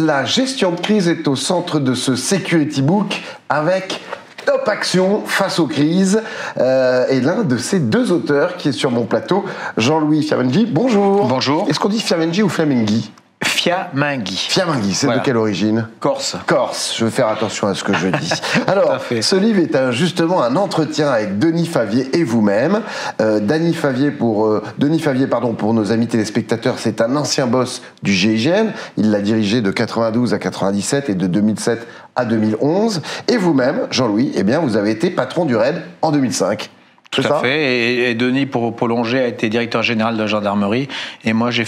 La gestion de crise est au centre de ce Security Book avec Top Action face aux crises. Et l'un de ces deux auteurs qui est sur mon plateau, Jean-Louis Fiamanghi. Bonjour. Bonjour. Est-ce qu'on dit Fiamanghi ou Fiamanghi ? Fiamanghi. Fiamanghi, c'est de quelle origine ? Corse. Corse, je vais faire attention à ce que je dis. Alors, ce livre est justement un entretien avec Denis Favier et vous-même. Denis Favier, pour nos amis téléspectateurs, c'est un ancien boss du GIGN. Il l'a dirigé de 92 à 97 et de 2007 à 2011. Et vous-même, Jean-Louis, eh bien, vous avez été patron du RAID en 2005. Tout à fait. Et Denis, pour prolonger, a été directeur général de la gendarmerie. Et moi, j'ai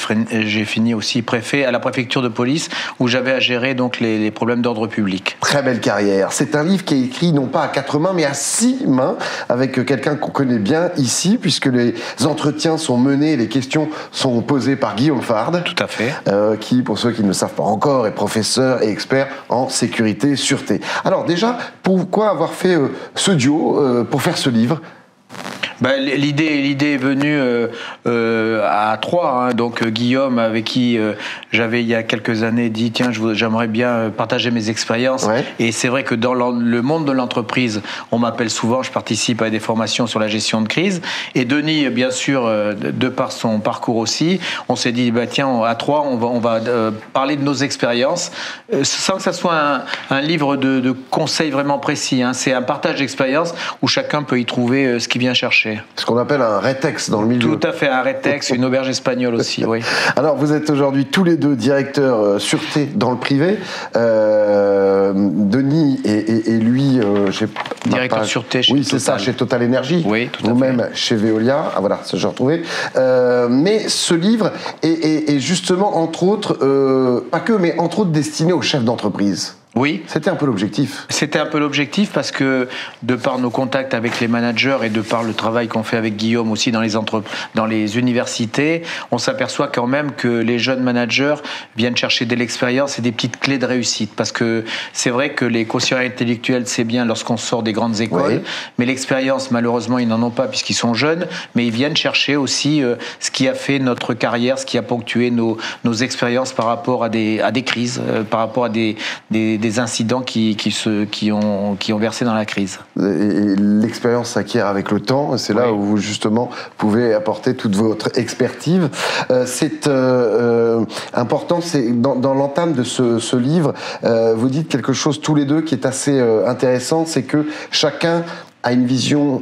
fini aussi préfet à la préfecture de police, où j'avais à gérer donc les problèmes d'ordre public. Très belle carrière. C'est un livre qui est écrit non pas à 4 mains, mais à 6 mains, avec quelqu'un qu'on connaît bien ici, puisque les entretiens sont menés et les questions sont posées par Guillaume Farde. Tout à fait. Qui, pour ceux qui ne le savent pas encore, est professeur et expert en sécurité et sûreté. Alors déjà, pourquoi avoir fait ce duo pour faire ce livre ? L'idée est venue à trois. Donc Guillaume, avec qui j'avais il y a quelques années dit tiens, j'aimerais bien partager mes expériences. Ouais. Et c'est vrai que dans le monde de l'entreprise, on m'appelle souvent, je participe à des formations sur la gestion de crise. Et Denis, bien sûr, de par son parcours aussi, on s'est dit tiens, à trois, on va parler de nos expériences, sans que ça soit un livre de conseils vraiment précis. C'est un partage d'expériences où chacun peut y trouver ce qu'il vient chercher. Ce qu'on appelle un rétex dans le milieu. Tout à fait, un rétex, une auberge espagnole aussi, oui. Alors, vous êtes aujourd'hui tous les deux directeurs sûreté dans le privé. Denis et lui... directeur sûreté chez Total. Oui, c'est ça, chez Total Energy. Oui, tout à fait. Vous-même chez Veolia. Ah voilà, ça j'ai retrouvé. Mais ce livre est justement, entre autres, pas que, mais entre autres destiné aux chefs d'entreprise. Oui. C'était un peu l'objectif. C'était un peu l'objectif parce que, de par nos contacts avec les managers et de par le travail qu'on fait avec Guillaume aussi dans les universités, on s'aperçoit quand même que les jeunes managers viennent chercher de l'expérience et des petites clés de réussite. Parce que c'est vrai que les quotients intellectuels, c'est bien lorsqu'on sort des grandes écoles, oui. Mais l'expérience, malheureusement, ils n'en ont pas puisqu'ils sont jeunes, mais ils viennent chercher aussi ce qui a fait notre carrière, ce qui a ponctué nos expériences par rapport à des crises, par rapport à des incidents qui ont versé dans la crise. Et l'expérience s'acquiert avec le temps, c'est là où vous justement pouvez apporter toute votre expertise. C'est important, c'est dans l'entame de ce livre, vous dites quelque chose tous les deux qui est assez intéressant, c'est que chacun a une vision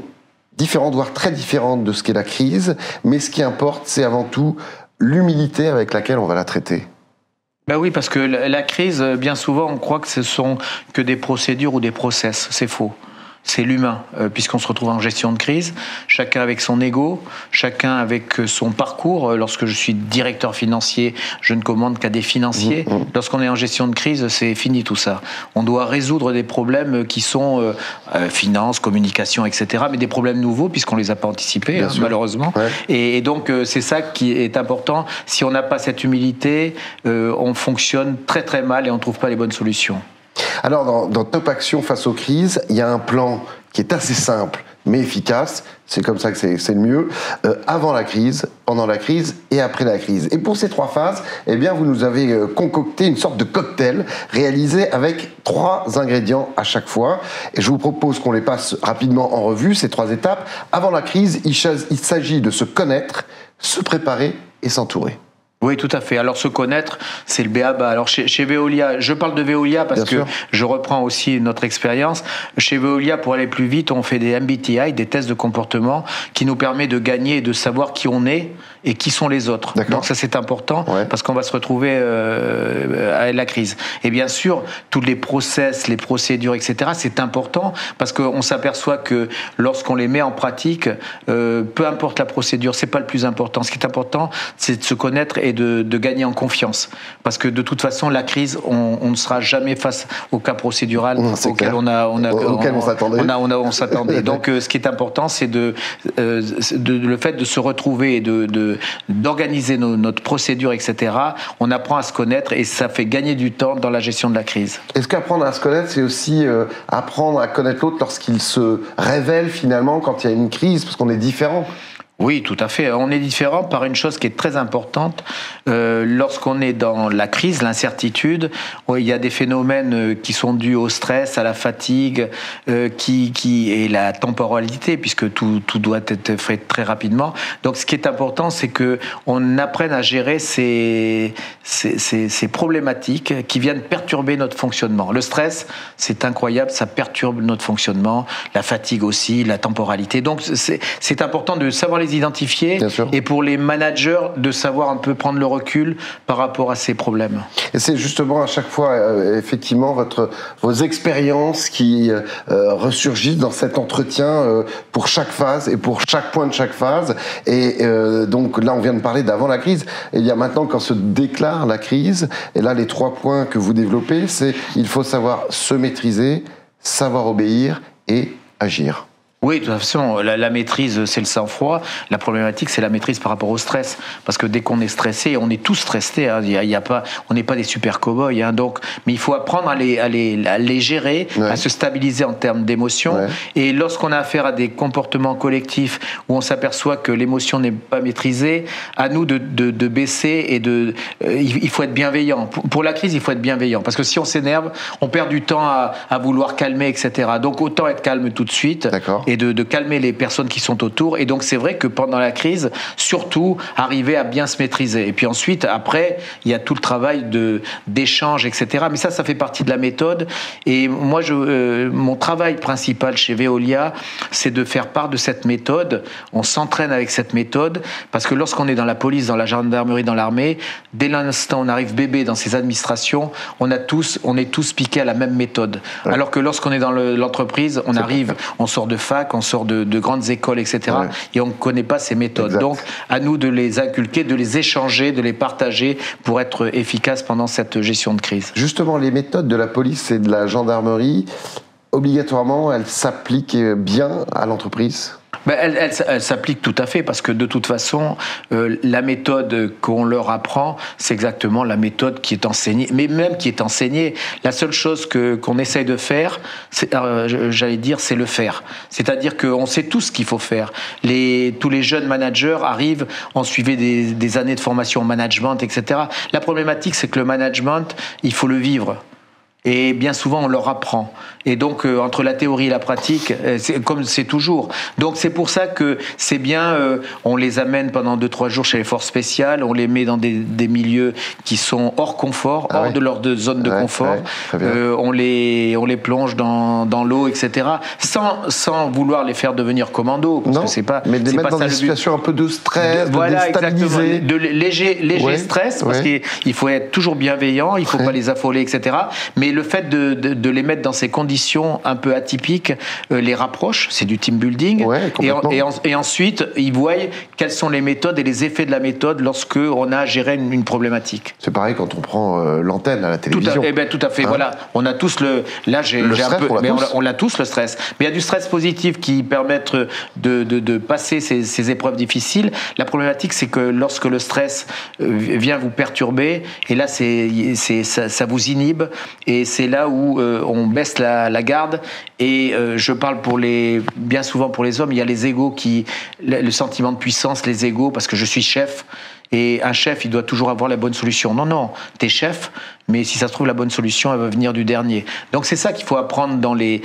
différente, voire très différente de ce qu'est la crise, mais ce qui importe, c'est avant tout l'humilité avec laquelle on va la traiter. Oui, parce que la crise, bien souvent, on croit que ce sont que des procédures ou des process. C'est faux. C'est l'humain, puisqu'on se retrouve en gestion de crise, chacun avec son ego, chacun avec son parcours. Lorsque je suis directeur financier, je ne commande qu'à des financiers. Lorsqu'on est en gestion de crise, c'est fini tout ça. On doit résoudre des problèmes qui sont finance, communication, etc., mais des problèmes nouveaux, puisqu'on ne les a pas anticipés, malheureusement. Ouais. Et donc, c'est ça qui est important. Si on n'a pas cette humilité, on fonctionne très très mal et on ne trouve pas les bonnes solutions. Alors, dans Top Action face aux crises, il y a un plan qui est assez simple, mais efficace. C'est comme ça que c'est le mieux. Avant la crise, pendant la crise et après la crise. Et pour ces trois phases, eh bien, vous nous avez concocté une sorte de cocktail réalisé avec 3 ingrédients à chaque fois. Et je vous propose qu'on les passe rapidement en revue, ces 3 étapes. Avant la crise, il s'agit de se connaître, se préparer et s'entourer. Oui, tout à fait. Alors, se connaître, c'est le b.a.-ba. Alors, chez Veolia, je parle de Veolia parce que je reprends aussi notre expérience. Chez Veolia, pour aller plus vite, on fait des MBTI, des tests de comportement, qui nous permet de gagner et de savoir qui on est et qui sont les autres. Donc, ça, c'est important parce qu'on va se retrouver à la crise. Et bien sûr, tous les process, les procédures, etc., c'est important parce qu'on s'aperçoit que lorsqu'on les met en pratique, peu importe la procédure, c'est pas le plus important. Ce qui est important, c'est de se connaître et de gagner en confiance. Parce que de toute façon, la crise, on ne sera jamais face au cas procédural auquel on s'attendait. Donc, ce qui est important, c'est le fait de se retrouver et d'organiser notre procédure, etc. On apprend à se connaître et ça fait gagner du temps dans la gestion de la crise. Est-ce qu'apprendre à se connaître, c'est aussi apprendre à connaître l'autre lorsqu'il se révèle finalement quand il y a une crise, parce qu'on est différent ? Oui, tout à fait. On est différent par une chose qui est très importante. Lorsqu'on est dans la crise, l'incertitude, il y a des phénomènes qui sont dus au stress, à la fatigue, et la temporalité, puisque tout doit être fait très rapidement. Donc, ce qui est important, c'est que on apprenne à gérer ces problématiques qui viennent perturber notre fonctionnement. Le stress, c'est incroyable, ça perturbe notre fonctionnement. La fatigue aussi, la temporalité. Donc, c'est important de savoir les identifier et pour les managers de savoir un peu prendre le recul par rapport à ces problèmes. Et c'est justement à chaque fois effectivement vos expériences qui ressurgissent dans cet entretien pour chaque phase et pour chaque point de chaque phase. Et donc là on vient de parler d'avant la crise, et il y a maintenant quand se déclare la crise, et là les 3 points que vous développez, c'est il faut savoir se maîtriser, savoir obéir et agir. Oui, de toute façon, la maîtrise, c'est le sang-froid. La problématique, c'est la maîtrise par rapport au stress. Parce que dès qu'on est stressé, on est tous stressés. Hein, on n'est pas des super cow-boys. Hein, donc, mais il faut apprendre à les gérer, à se stabiliser en termes d'émotions. Et lorsqu'on a affaire à des comportements collectifs où on s'aperçoit que l'émotion n'est pas maîtrisée, à nous de baisser et il faut être bienveillant. Pour la crise, il faut être bienveillant. Parce que si on s'énerve, on perd du temps à vouloir calmer, etc. Donc, autant être calme tout de suite. D'accord. Et de calmer les personnes qui sont autour. Et donc, c'est vrai que pendant la crise, surtout, arriver à bien se maîtriser. Et puis ensuite, après, il y a tout le travail d'échange, etc. Mais ça fait partie de la méthode. Et moi, mon travail principal chez Veolia, c'est de faire part de cette méthode. On s'entraîne avec cette méthode parce que lorsqu'on est dans la police, dans la gendarmerie, dans l'armée, dès l'instant où on arrive bébé dans ces administrations, on est tous piqués à la même méthode. Ouais. Alors que lorsqu'on est dans l'entreprise, on sort de fac, on sort de grandes écoles, etc. Ouais. Et on ne connaît pas ces méthodes. Exact. Donc, à nous de les inculquer, de les échanger, de les partager pour être efficaces pendant cette gestion de crise. Justement, les méthodes de la police et de la gendarmerie, obligatoirement, elles s'appliquent bien à l'entreprise ? Elle s'applique tout à fait parce que de toute façon, la méthode qu'on leur apprend, c'est exactement la méthode qui est enseignée. Mais même qui est enseignée, la seule chose qu'on essaye de faire, j'allais dire, c'est le faire. C'est-à-dire qu'on sait tout ce qu'il faut faire. Tous les jeunes managers arrivent, ont suivi des années de formation en management, etc. La problématique, c'est que le management, il faut le vivre. Et bien souvent, on leur apprend. Et donc, entre la théorie et la pratique, comme c'est toujours. Donc, c'est pour ça que c'est bien, on les amène pendant 2-3 jours chez les forces spéciales, on les met dans des milieux qui sont hors confort, hors de leur zone de confort. On les plonge dans l'eau, etc. Sans vouloir les faire devenir commando. Parce que c'est pas, mais de les mettre dans des situations un peu de stress, de déstabiliser. De léger stress, parce qu'il faut être toujours bienveillant, il ne faut pas les affoler, etc. Mais le fait de les mettre dans ces conditions un peu atypiques les rapproche, c'est du team building. Et ensuite, ils voient quelles sont les méthodes et les effets de la méthode lorsque on a à gérer une problématique. C'est pareil quand on prend l'antenne à la télévision. Tout à fait. Voilà, on a tous on l'a tous le stress. Mais il y a du stress positif qui permet de passer ces épreuves difficiles. La problématique, c'est que lorsque le stress vient vous perturber, et là, ça vous inhibe. Et c'est là où on baisse la garde. Et je parle bien souvent pour les hommes, il y a les égos le sentiment de puissance, les égos, parce que je suis chef. Et un chef, il doit toujours avoir la bonne solution. Non, t'es chef, mais si ça se trouve, la bonne solution, elle va venir du dernier. Donc c'est ça qu'il faut apprendre dans les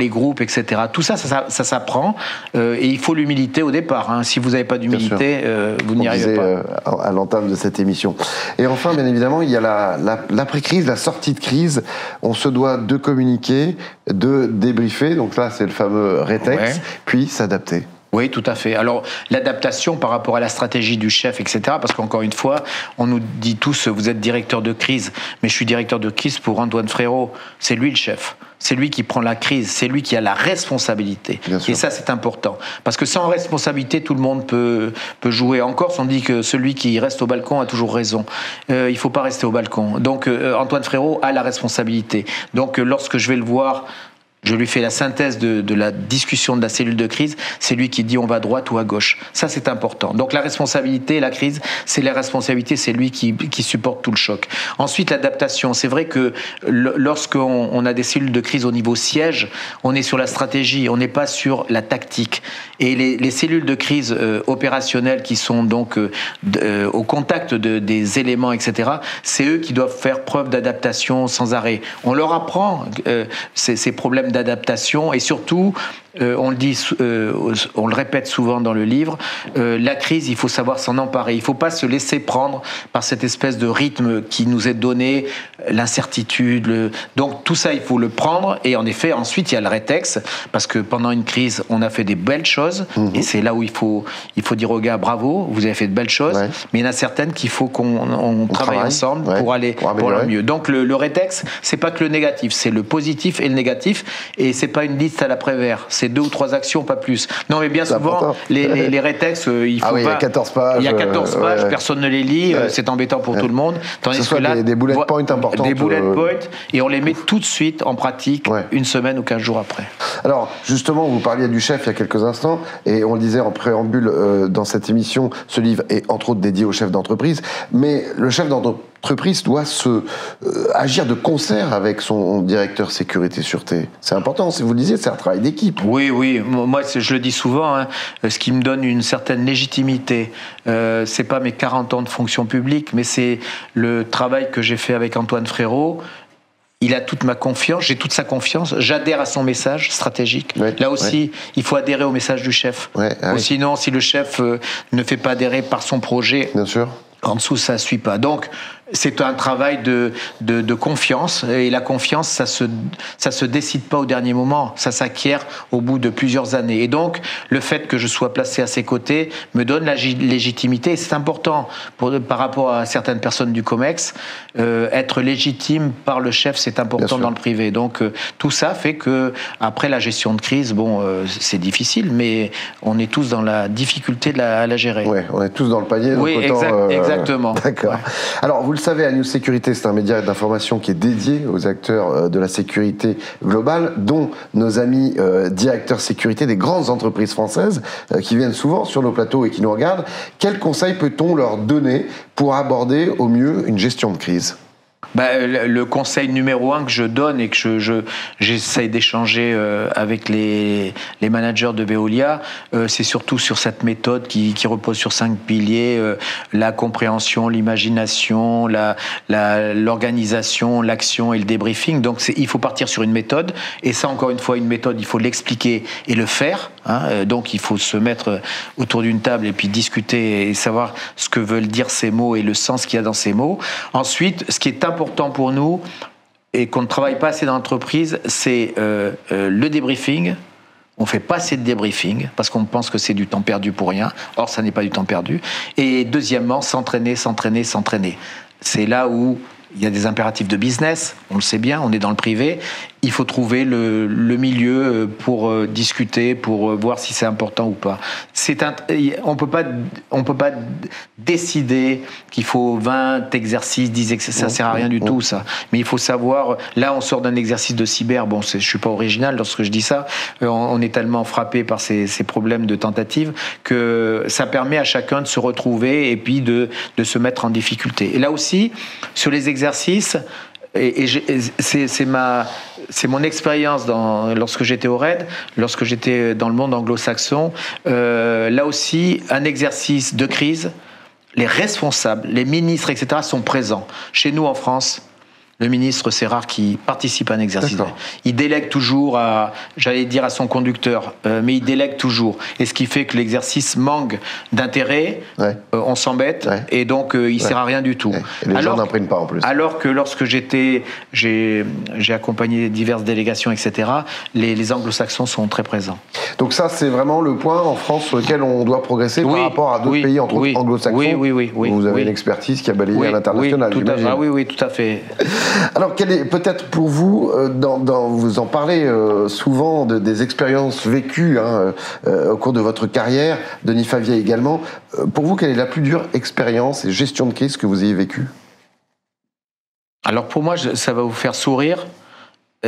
groupes, etc. Tout ça s'apprend. Et il faut l'humilité au départ. Hein. Si vous n'avez pas d'humilité, vous n'y arrivez pas. À l'entame de cette émission. Et enfin, bien évidemment, il y a l'après-crise, la sortie de crise. On se doit de communiquer, de débriefer. Donc là, c'est le fameux rétex, puis s'adapter. Oui, tout à fait. Alors, l'adaptation par rapport à la stratégie du chef, etc., parce qu'encore une fois, on nous dit tous, vous êtes directeur de crise, mais je suis directeur de crise pour Antoine Frérot. C'est lui le chef. C'est lui qui prend la crise, c'est lui qui a la responsabilité. Et ça, c'est important. Parce que sans responsabilité, tout le monde peut jouer. En Corse, on dit que celui qui reste au balcon a toujours raison. Il ne faut pas rester au balcon. Donc, Antoine Frérot a la responsabilité. Donc, lorsque je vais le voir, Je lui fais la synthèse de la discussion de la cellule de crise. C'est lui qui dit on va à droite ou à gauche. Ça, c'est important. Donc la responsabilité, la crise, c'est la responsabilité, c'est lui qui supporte tout le choc. Ensuite, l'adaptation. C'est vrai que lorsqu'on a des cellules de crise au niveau siège, on est sur la stratégie, on n'est pas sur la tactique. Et les cellules de crise opérationnelles qui sont donc au contact des éléments, etc., c'est eux qui doivent faire preuve d'adaptation sans arrêt. On leur apprend ces problèmes d'adaptation et surtout, on le répète souvent dans le livre, la crise, il faut savoir s'en emparer. Il ne faut pas se laisser prendre par cette espèce de rythme qui nous est donné, l'incertitude. Donc tout ça, il faut le prendre. Et en effet, ensuite, il y a le rétex, parce que pendant une crise, on a fait des belles choses. Et c'est là où il faut dire aux gars, bravo, vous avez fait de belles choses. Ouais. Mais il y en a certaines qu'il faut qu'on travaille ensemble pour aller pour le mieux. Donc le rétex, c'est pas que le négatif, c'est le positif et le négatif. Et c'est pas une liste à l'après-vert. C'est 2 ou 3 actions, pas plus. Non, mais bien souvent, les rétex, il faut pas... il y a 14 pages. Il y a 14 pages, personne ne les lit, c'est embêtant pour tout le monde. Tandis que là, des bullet points importants. Des bullet points, et on les met tout de suite en pratique, une semaine ou 15 jours après. Alors, justement, vous parliez du chef il y a quelques instants, et on le disait en préambule dans cette émission, ce livre est entre autres dédié au chef d'entreprise, mais le chef d'entreprise doit agir de concert avec son directeur sécurité-sûreté. C'est important, si vous le disiez, c'est un travail d'équipe. Oui, moi je le dis souvent, hein, ce qui me donne une certaine légitimité, c'est pas mes 40 ans de fonction publique, mais c'est le travail que j'ai fait avec Antoine Frérot. Il a toute ma confiance, j'ai toute sa confiance, j'adhère à son message stratégique. Là aussi, il faut adhérer au message du chef. Sinon, si le chef ne fait pas adhérer par son projet, bien sûr, en dessous, ça ne suit pas. Donc, c'est un travail de confiance, et la confiance, ça se décide pas au dernier moment, ça s'acquiert au bout de plusieurs années. Et donc, le fait que je sois placé à ses côtés me donne la légitimité, et c'est important par rapport à certaines personnes du COMEX, être légitime par le chef, c'est important dans le privé. Donc, tout ça fait que, après la gestion de crise, c'est difficile, mais on est tous dans la difficulté à la gérer. Oui, on est tous dans le panier. Oui, exactement. D'accord. Ouais. Alors, vous le savez, News Sécurité, c'est un média d'information qui est dédié aux acteurs de la sécurité globale, dont nos amis directeurs sécurité des grandes entreprises françaises qui viennent souvent sur nos plateaux et qui nous regardent. Quels conseils peut-on leur donner pour aborder au mieux une gestion de crise ? Le conseil numéro 1 que je donne et que j'essaye d'échanger avec les managers de Veolia, c'est surtout sur cette méthode qui repose sur 5 piliers, la compréhension, l'imagination, l'organisation, l'action et le débriefing. Donc il faut partir sur une méthode, et ça, encore une fois, une méthode, il faut l'expliquer et le faire. Donc il faut se mettre autour d'une table et puis discuter et savoir ce que veulent dire ces mots et le sens qu'il y a dans ces mots. Ensuite, ce qui est important pour nous et qu'on ne travaille pas assez dans l'entreprise, c'est le débriefing. On ne fait pas assez de débriefing parce qu'on pense que c'est du temps perdu pour rien. Or, ça n'est pas du temps perdu. Et deuxièmement, s'entraîner. C'est là où il y a des impératifs de business, on le sait bien, on est dans le privé. Il faut trouver le milieu pour discuter, pour voir si c'est important ou pas. On peut pas décider qu'il faut 20 exercices, 10 exercices, ça sert à rien du tout, ça. Mais il faut savoir, là on sort d'un exercice de cyber, je suis pas original lorsque je dis ça, on est tellement frappé par ces problèmes de tentative que ça permet à chacun de se retrouver et puis de se mettre en difficulté. Et là aussi, sur les exercices, c'est mon expérience lorsque j'étais au RAID, lorsque j'étais dans le monde anglo-saxon. Là aussi, un exercice de crise, les responsables, les ministres, etc. sont présents. Chez nous, en France, le ministre, c'est rare qu'il participe à un exercice. Il délègue toujours à son conducteur, mais il délègue toujours. Et ce qui fait que l'exercice manque d'intérêt, on s'embête, et donc il sert à rien du tout. Et les gens n'impriment pas en plus. Alors que lorsque j'ai accompagné diverses délégations, etc., les anglo-saxons sont très présents. Donc ça, c'est vraiment le point en France sur lequel on doit progresser par rapport à d'autres pays, entre autres anglo-saxons. Oui. Vous avez une expertise qui a balayé à l'international. Oui, tout à fait. Alors, quel est peut-être pour vous, vous en parlez souvent des expériences vécues au cours de votre carrière, Denis Favier également. Pour vous, quelle est la plus dure expérience et gestion de crise que vous ayez vécue ? Alors pour moi, ça va vous faire sourire.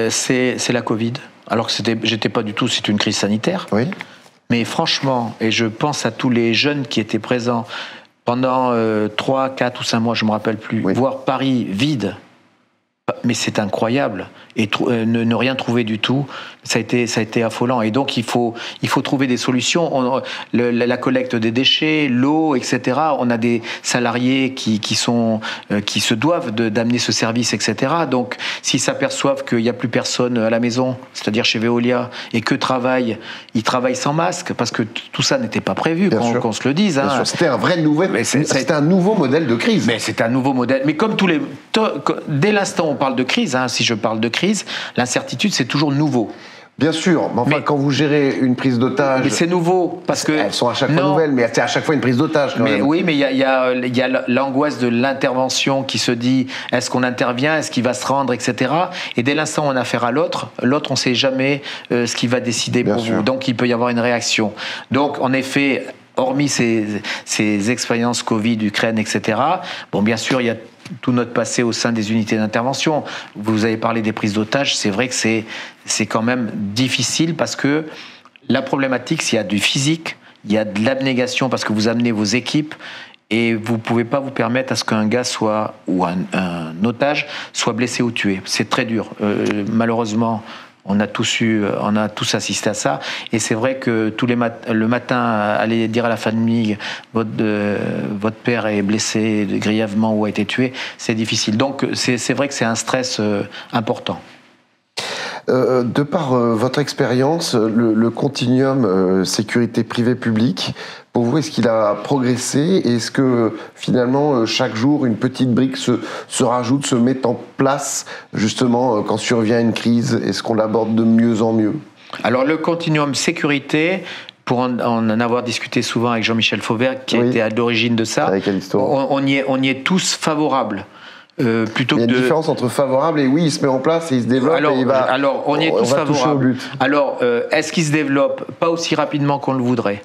C'est la Covid. alors que j'étais pas du tout, c'est une crise sanitaire. Oui. Mais franchement, et je pense à tous les jeunes qui étaient présents pendant 3, 4 ou 5 mois, je me rappelle plus, voir Paris vide. Mais c'est incroyable. Et ne rien trouver du tout, ça a été affolant. Et donc, il faut trouver des solutions. La collecte des déchets, l'eau, etc. On a des salariés qui se doivent d'amener ce service, etc. Donc, s'ils s'aperçoivent qu'il n'y a plus personne à la maison, c'est-à-dire chez Veolia, et ils travaillent sans masque, parce que tout ça n'était pas prévu, qu'on se le dise. Hein. Bien sûr. C'était un vrai c'était un nouveau modèle de crise. Mais c'est un nouveau modèle. Mais comme dès l'instant où on parle de crise, hein, si je parle de crise, l'incertitude, c'est toujours nouveau. Bien sûr, mais quand vous gérez une prise d'otage... Mais c'est nouveau, parce que... Elles sont à chaque fois nouvelles, mais c'est à chaque fois une prise d'otage, quand même. Oui, mais il y a l'angoisse de l'intervention qui se dit, est-ce qu'on intervient, est-ce qu'il va se rendre, etc. Et dès l'instant où on a affaire à l'autre, on ne sait jamais ce qu'il va décider pour vous. Donc, il peut y avoir une réaction. Donc, en effet, hormis ces expériences Covid, Ukraine, etc., bon, bien sûr, il y a tout notre passé au sein des unités d'intervention. Vous avez parlé des prises d'otages, c'est vrai que c'est quand même difficile parce que la problématique, s'il y a du physique, il y a de l'abnégation parce que vous amenez vos équipes et vous ne pouvez pas vous permettre à ce qu'un gars ou un otage soit blessé ou tué. C'est très dur. Malheureusement, on a tous assisté à ça, et c'est vrai que le matin, aller dire à la famille votre père est blessé grièvement ou a été tué, c'est difficile. Donc c'est vrai que c'est un stress important. De par votre expérience, le continuum sécurité privée-publique, pour vous, est-ce qu'il a progressé? Est-ce que finalement, chaque jour, une petite brique se rajoute, se met en place, justement, quand survient une crise? Est-ce qu'on l'aborde de mieux en mieux? Alors, le continuum sécurité, pour en avoir discuté souvent avec Jean-Michel Fauvert, qui a été à l'origine de ça, on y est tous favorables. Il y a une différence entre favorable et il se met en place et il se développe. Alors, on y est tous favorables. Alors, est-ce qu'il se développe pas aussi rapidement qu'on le voudrait?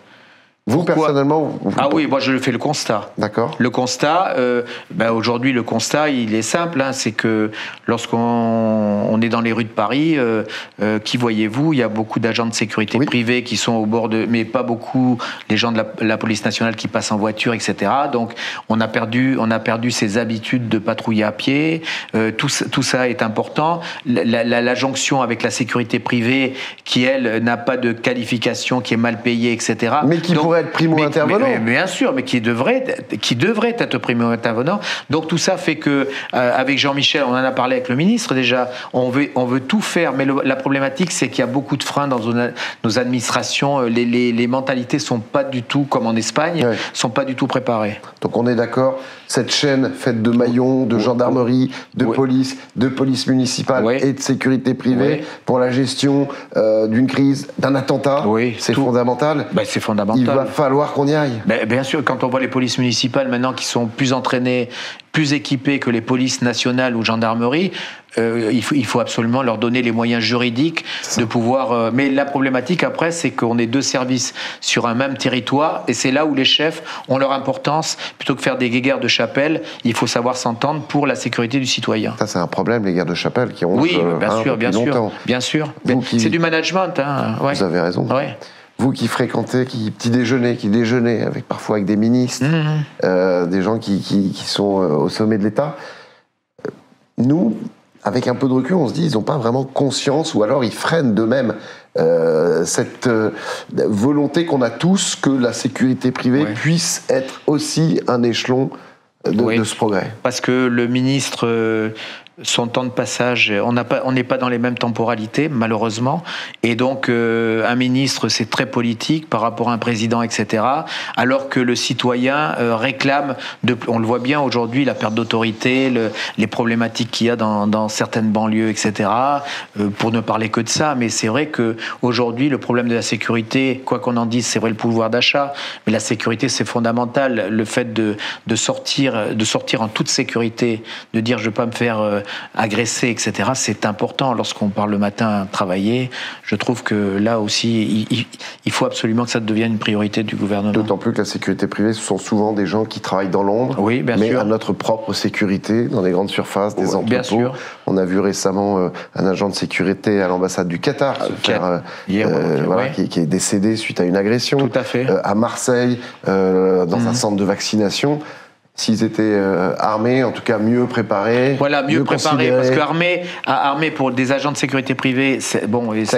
Vous, personnellement Oui, moi je fais le constat. D'accord. Le constat, aujourd'hui, le constat, il est simple, hein, c'est que lorsqu'on est dans les rues de Paris, qui voyez-vous? Il y a beaucoup d'agents de sécurité privés qui sont au bord mais pas beaucoup les gens de la police nationale qui passent en voiture, etc. Donc, on a perdu ces habitudes de patrouiller à pied. Tout ça est important. La jonction avec la sécurité privée, qui, elle, n'a pas de qualification, qui est mal payée, etc. Mais qui pourrait être primo-intervenant. Mais bien sûr, mais qui devrait être primo-intervenant. Donc tout ça fait que, avec Jean-Michel, on en a parlé avec le ministre déjà, on veut tout faire, mais la problématique, c'est qu'il y a beaucoup de freins dans nos administrations. Les mentalités sont pas du tout, comme en Espagne, sont pas du tout préparées. Donc on est d'accord, cette chaîne faite de maillons, de gendarmerie, de police municipale et de sécurité privée pour la gestion d'une crise, d'un attentat, c'est fondamental. C'est fondamental. Il va falloir qu'on y aille. Bien sûr, quand on voit les polices municipales maintenant qui sont plus entraînées, plus équipées que les polices nationales ou gendarmerie, il faut absolument leur donner les moyens juridiques de pouvoir... mais la problématique après, c'est qu'on est deux services sur un même territoire, et c'est là où les chefs ont leur importance. Plutôt que faire des guéguerres de chapelle, il faut savoir s'entendre pour la sécurité du citoyen. Ça, c'est un problème, les guerres de chapelle qui ont bien sûr. C'est du management. Hein, Vous avez raison. Vous qui fréquentez, qui déjeunez parfois avec des ministres, des gens qui sont au sommet de l'État, nous, avec un peu de recul, on se dit ils n'ont pas vraiment conscience, ou alors ils freinent d'eux-mêmes cette volonté qu'on a tous que la sécurité privée puisse être aussi un échelon de ce progrès. Parce que le ministre... son temps de passage, on n'est pas dans les mêmes temporalités, malheureusement, et donc un ministre, c'est très politique par rapport à un président, etc., alors que le citoyen réclame, on le voit bien aujourd'hui, la perte d'autorité, les problématiques qu'il y a dans certaines banlieues, etc., pour ne parler que de ça, mais c'est vrai qu'aujourd'hui, le problème de la sécurité, quoi qu'on en dise, c'est vrai le pouvoir d'achat, mais la sécurité, c'est fondamental, le fait de sortir en toute sécurité, de dire je ne vais pas me faire agressés, etc. C'est important lorsqu'on part le matin travailler. Je trouve que là aussi, il faut absolument que ça devienne une priorité du gouvernement. D'autant plus que la sécurité privée, ce sont souvent des gens qui travaillent dans l'ombre, oui, bien mais sûr. à notre propre sécurité, dans les grandes surfaces, des entrepôts. Bien sûr. On a vu récemment un agent de sécurité à l'ambassade du Qatar qui est décédé suite à une agression. Tout à fait. À Marseille, dans un centre de vaccination. S'ils étaient armés, en tout cas mieux préparés. Voilà, mieux préparés, parce qu'armés pour des agents de sécurité privée, ça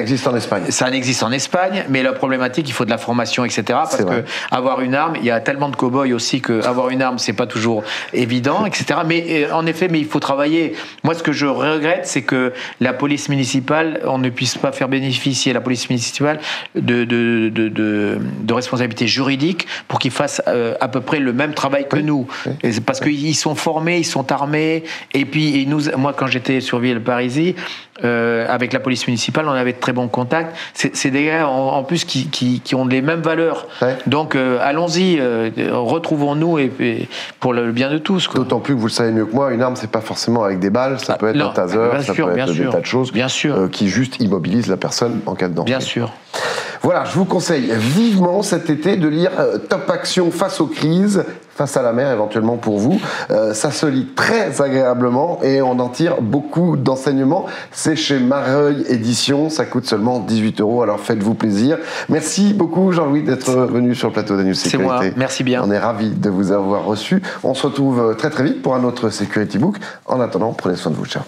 existe en Espagne. Ça existe en Espagne, mais la problématique, il faut de la formation, etc. Parce que avoir une arme, il y a tellement de cow-boys aussi que avoir une arme, c'est pas toujours évident, etc. Mais en effet, il faut travailler. Moi, ce que je regrette, c'est que la police municipale, on ne puisse pas faire bénéficier la police municipale de responsabilités juridiques pour qu'ils fassent à peu près le même travail que nous. Et c'est parce qu'ils sont formés, ils sont armés. Et puis, moi, quand j'étais sur Villeparisis, avec la police municipale, on avait de très bons contacts. C'est des gars, en plus, qui ont les mêmes valeurs. Ouais. Donc, allons-y, retrouvons-nous pour le bien de tous. D'autant plus que vous le savez mieux que moi, une arme, c'est pas forcément avec des balles, ça peut être un taser, ça peut être des tas de choses qui juste immobilisent la personne en cas de danger. Bien sûr. Voilà, je vous conseille vivement cet été de lire Top Action face aux crises, face à la mer éventuellement pour vous. Ça se lit très agréablement et on en tire beaucoup d'enseignements. C'est chez Mareuil Éditions, ça coûte seulement 18 €, alors faites-vous plaisir. Merci beaucoup Jean-Louis d'être venu sur le plateau d'Agnew Sécurité. C'est moi, merci bien. On est ravis de vous avoir reçu. On se retrouve très très vite pour un autre Security Book. En attendant, prenez soin de vous, ciao.